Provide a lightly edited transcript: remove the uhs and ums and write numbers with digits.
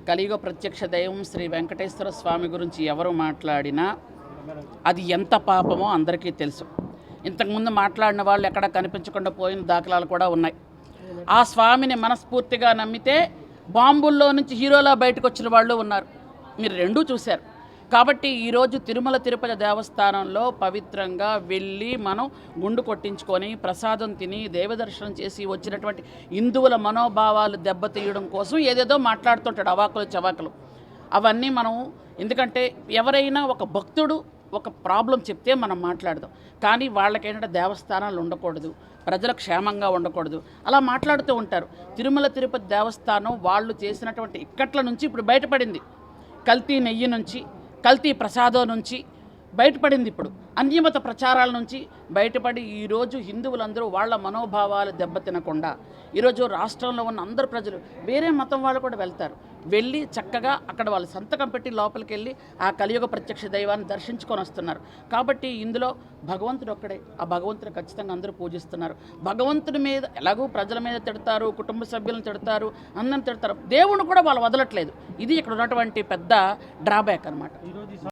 కలియుగ ప్రత్యక్ష దైవం శ్రీ వెంకటేశ్వర స్వామి గురించి ఎవరు మాట్లాడినా అది ఎంత పాపమో అందరికీ తెలుసు. ఇంతకుముందు మాట్లాడిన వాళ్ళు ఎక్కడ కనిపించకుండా పోయిన దాఖలాలు కూడా ఉన్నాయి. ఆ స్వామిని మనస్ఫూర్తిగా నమ్మితే బాంబుల్లో నుంచి హీరోలా బయటకు వచ్చిన వాళ్ళు ఉన్నారు. మీరు రెండూ చూశారు. కాబట్టి ఈరోజు తిరుమల తిరుపతి దేవస్థానంలో పవిత్రంగా వెళ్ళి మనం గుండు కొట్టించుకొని ప్రసాదం తిని దేవదర్శనం చేసి వచ్చినటువంటి హిందువుల మనోభావాలు దెబ్బతీయడం కోసం ఏదేదో మాట్లాడుతుంటాడు అవాకులు చవాకులు. అవన్నీ మనం ఎందుకంటే ఎవరైనా ఒక భక్తుడు ఒక ప్రాబ్లం చెప్తే మనం మాట్లాడదాం. కానీ వాళ్ళకేంటంటే దేవస్థానాలు ఉండకూడదు, ప్రజలకు క్షేమంగా ఉండకూడదు, అలా మాట్లాడుతూ ఉంటారు. తిరుమల తిరుపతి దేవస్థానం వాళ్ళు చేసినటువంటి ఇక్కట్ల నుంచి ఇప్పుడు బయటపడింది. కల్తీ నెయ్యి నుంచి, కల్తీ ప్రసాదం నుంచి బయటపడింది. ఇప్పుడు అన్యమత ప్రచారాల నుంచి బయటపడి ఈరోజు హిందువులందరూ వాళ్ళ మనోభావాలు దెబ్బతినకుండా ఈరోజు రాష్ట్రంలో ఉన్న అందరు ప్రజలు వేరే మతం వాళ్ళు కూడా వెళ్తారు. వెళ్ళి చక్కగా అక్కడ వాళ్ళు సంతకం పెట్టి లోపలికి వెళ్ళి ఆ కలియుగ ప్రత్యక్ష దైవాన్ని దర్శించుకొని వస్తున్నారు. కాబట్టి ఇందులో భగవంతుడు ఒక్కడే. ఆ భగవంతుని ఖచ్చితంగా అందరూ పూజిస్తున్నారు. భగవంతుడి మీద ఎలాగో ప్రజల మీద తిడతారు, కుటుంబ సభ్యులను తిడతారు, అందరిని తిడతారు. దేవుణ్ణి కూడా వాళ్ళు వదలట్లేదు. ఇది ఇక్కడ ఉన్నటువంటి పెద్ద డ్రాబ్యాక్ అన్నమాట.